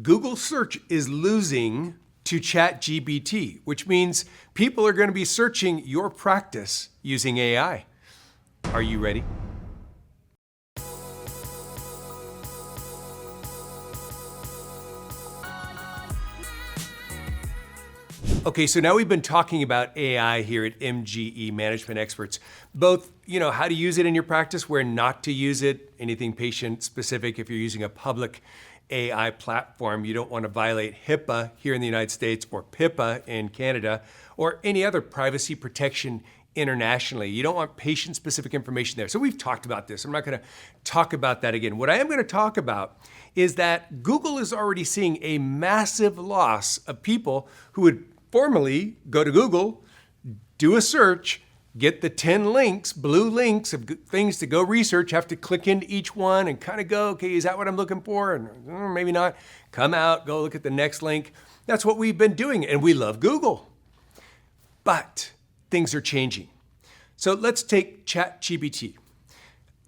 Google search is losing to ChatGPT, which means people are going to be searching your practice using AI. Are you ready? Okay, so now we've been talking about AI here at MGE Management Experts, both, how to use it in your practice, where not to use it, anything patient specific. If you're using a public AI platform, you don't want to violate HIPAA here in the United States or PIPA in Canada or any other privacy protection internationally. You don't want patient-specific information there. So we've talked about this. I'm not going to talk about that again. What I am going to talk about is that Google is already seeing a massive loss of people who would formerly go to Google, do a search, get the 10 links, blue links of things to go research, have to click into each one and kind of go, okay, is that what I'm looking for? And maybe not. Come out, go look at the next link. That's what we've been doing, and we love Google. But things are changing. So let's take ChatGPT.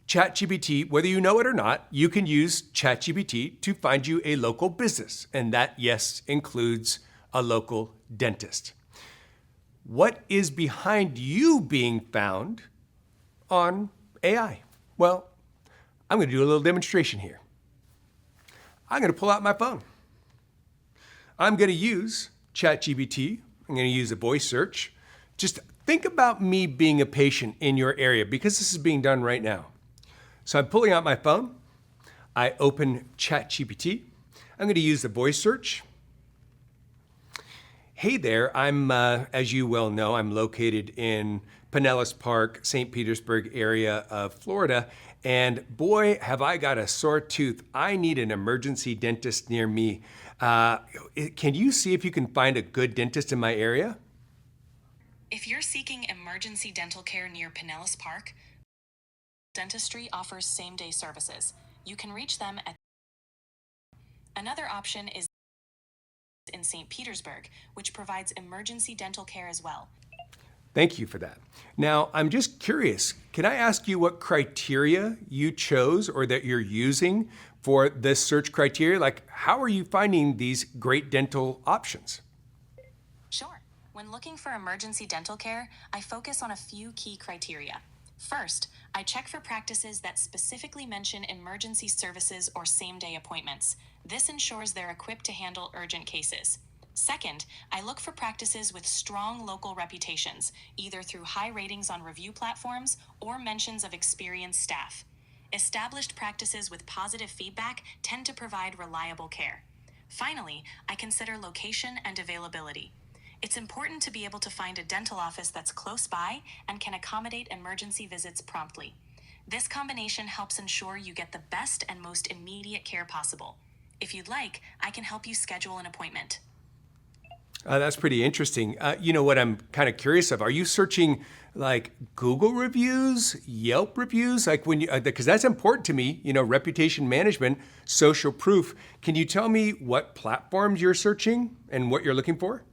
ChatGPT, whether you know it or not, you can use ChatGPT to find you a local business. And that, yes, includes a local dentist. What is behind you being found on AI? Well, I'm going to do a little demonstration here. I'm going to pull out my phone. I'm going to use ChatGPT. I'm going to use a voice search. Just think about me being a patient in your area, because this is being done right now. So I'm pulling out my phone. I open ChatGPT. I'm going to use the voice search. Hey there, as you well know, I'm located in Pinellas Park, St. Petersburg area of Florida. And boy, have I got a sore tooth. I need an emergency dentist near me. Can you see if you can find a good dentist in my area? If you're seeking emergency dental care near Pinellas Park, Dentistry offers same-day services. You can reach them at... Another option is in St. Petersburg, which provides emergency dental care as well. Thank you for that. Now, I'm just curious, can I ask you what criteria you chose or that you're using for this search criteria? Like, how are you finding these great dental options? Sure. When looking for emergency dental care, I focus on a few key criteria. First, I check for practices that specifically mention emergency services or same-day appointments. This ensures they're equipped to handle urgent cases. Second, I look for practices with strong local reputations, either through high ratings on review platforms or mentions of experienced staff. Established practices with positive feedback tend to provide reliable care. Finally, I consider location and availability. It's important to be able to find a dental office that's close by and can accommodate emergency visits promptly. This combination helps ensure you get the best and most immediate care possible. If you'd like, I can help you schedule an appointment. That's pretty interesting. You know what I'm kind of curious of? Are you searching like Google reviews, Yelp reviews? Like when you, because that's important to me, reputation management, social proof. Can you tell me what platforms you're searching and what you're looking for?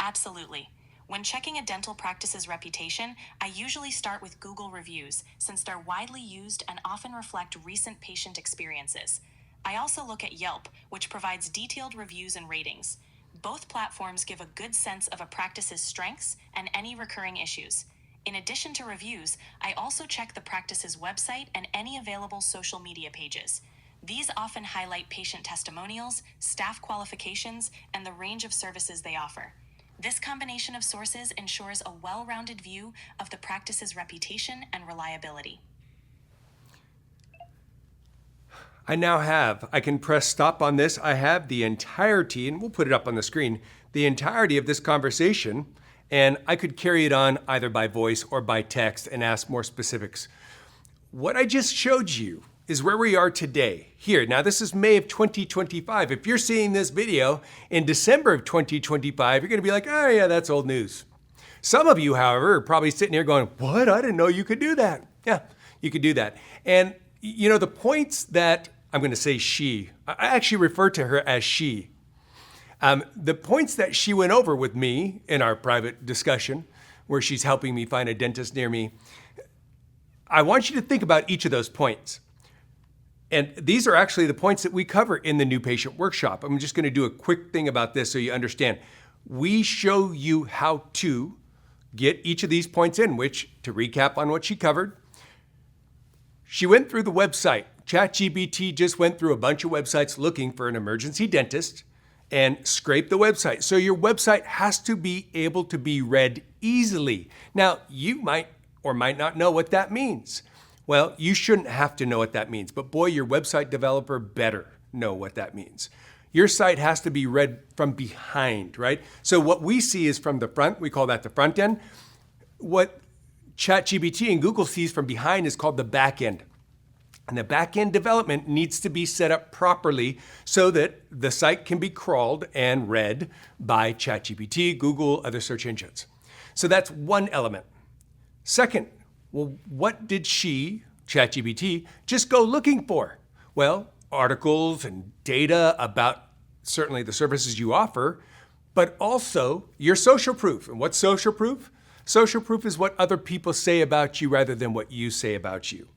Absolutely. When checking a dental practice's reputation, I usually start with Google reviews, since they're widely used and often reflect recent patient experiences. I also look at Yelp, which provides detailed reviews and ratings. Both platforms give a good sense of a practice's strengths and any recurring issues. In addition to reviews, I also check the practice's website and any available social media pages. These often highlight patient testimonials, staff qualifications, and the range of services they offer. This combination of sources ensures a well-rounded view of the practice's reputation and reliability. I can press stop on this. I have the entirety, and we'll put it up on the screen, the entirety of this conversation, and I could carry it on either by voice or by text and ask more specifics. What I just showed you is where we are today, here. Now, this is May of 2025. If you're seeing this video in December of 2025, you're gonna be like, oh yeah, that's old news. Some of you, however, are probably sitting here going, what? I didn't know you could do that. Yeah, you could do that. And the points that, I'm gonna say she, I actually refer to her as she. The points that she went over with me in our private discussion, where she's helping me find a dentist near me, I want you to think about each of those points. And these are actually the points that we cover in the new patient workshop. I'm just going to do a quick thing about this so you understand. We show you how to get each of these points in, which, to recap on what she covered, she went through the website. ChatGPT just went through a bunch of websites looking for an emergency dentist and scraped the website. So your website has to be able to be read easily. Now, you might or might not know what that means. Well, you shouldn't have to know what that means, but boy, your website developer better know what that means. Your site has to be read from behind, right? So what we see is from the front, we call that the front end. What ChatGPT and Google sees from behind is called the back end. And the back end development needs to be set up properly so that the site can be crawled and read by ChatGPT, Google, other search engines. So that's one element. Second, well, what did she, ChatGPT, just go looking for? Well, articles and data about certainly the services you offer, but also your social proof. And what's social proof? Social proof is what other people say about you rather than what you say about you.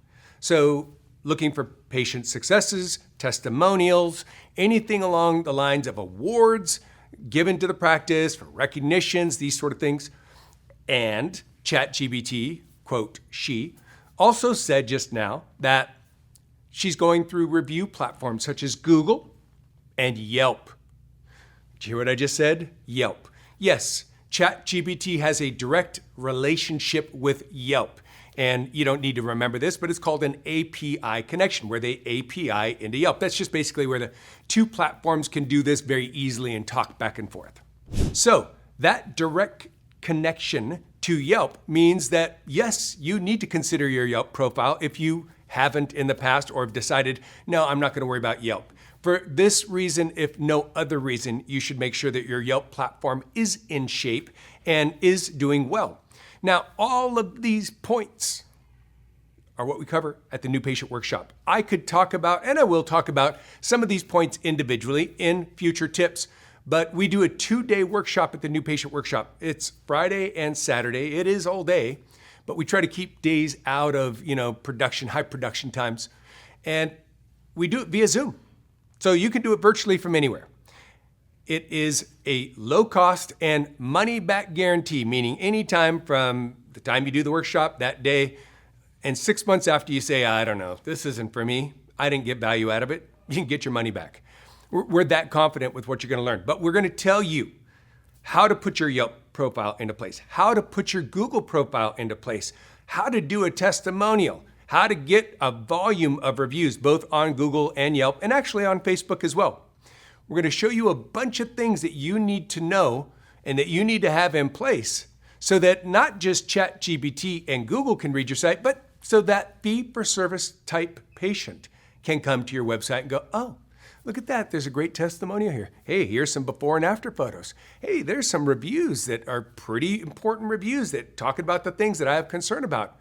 So looking for patient successes, testimonials, anything along the lines of awards given to the practice for recognitions, these sort of things. And ChatGPT, quote, she, also said just now that she's going through review platforms such as Google and Yelp. Did you hear what I just said? Yelp. Yes, ChatGPT has a direct relationship with Yelp. And you don't need to remember this, but it's called an API connection, where they API into Yelp. That's just basically where the two platforms can do this very easily and talk back and forth. So that direct connection to Yelp means that, yes, you need to consider your Yelp profile if you haven't in the past or have decided, no, I'm not going to worry about Yelp. For this reason, if no other reason, you should make sure that your Yelp platform is in shape and is doing well. Now, all of these points are what we cover at the New Patient Workshop. I could talk about, and I will talk about, some of these points individually in future tips, but we do a 2-day workshop at the New Patient Workshop. It's Friday and Saturday. It is all day, but we try to keep days out of, production, high production times. And we do it via Zoom. So you can do it virtually from anywhere. It is a low cost and money back guarantee, meaning anytime from the time you do the workshop that day and 6 months after you say, I don't know, this isn't for me, I didn't get value out of it, you can get your money back. We're that confident with what you're going to learn, but we're going to tell you how to put your Yelp profile into place, how to put your Google profile into place, how to do a testimonial, how to get a volume of reviews, both on Google and Yelp, and actually on Facebook as well. We're going to show you a bunch of things that you need to know and that you need to have in place so that not just ChatGPT and Google can read your site, but so that fee-for-service type patient can come to your website and go, oh, look at that. There's a great testimonial here. Hey, here's some before and after photos. Hey, there's some reviews that are pretty important reviews that talk about the things that I have concern about.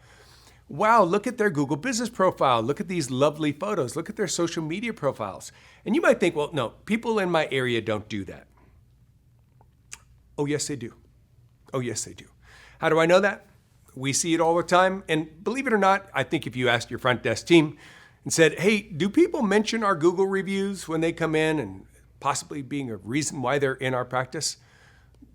Wow, look at their Google business profile. Look at these lovely photos. Look at their social media profiles. And you might think, well, no, people in my area don't do that. Oh, yes, they do. Oh, yes, they do. How do I know that? We see it all the time. And believe it or not, I think if you asked your front desk team and said, hey, do people mention our Google reviews when they come in and possibly being a reason why they're in our practice?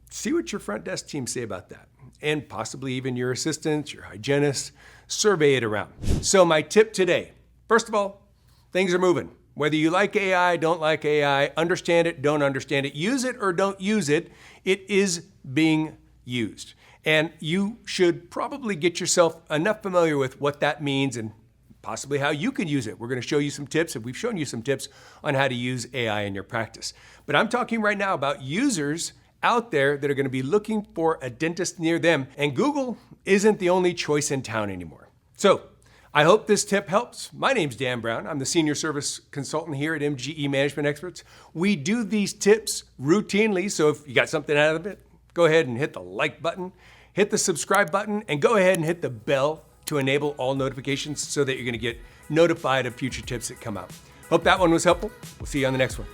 See what your front desk team say about that. And possibly even your assistants, your hygienists, survey it around. So my tip today, first of all, things are moving. Whether you like AI, don't like AI, understand it, don't understand it, use it or don't use it, it is being used. And you should probably get yourself enough familiar with what that means and possibly how you can use it. We're going to show you some tips, and we've shown you some tips on how to use AI in your practice. But I'm talking right now about users out there that are going to be looking for a dentist near them, and Google isn't the only choice in town anymore. So I hope this tip helps. My name's Dan Brown. I'm the Senior Service Consultant here at MGE Management Experts. We do these tips routinely, so if you got something out of it, go ahead and hit the like button, hit the subscribe button, and go ahead and hit the bell to enable all notifications so that you're going to get notified of future tips that come out. Hope that one was helpful. We'll see you on the next one.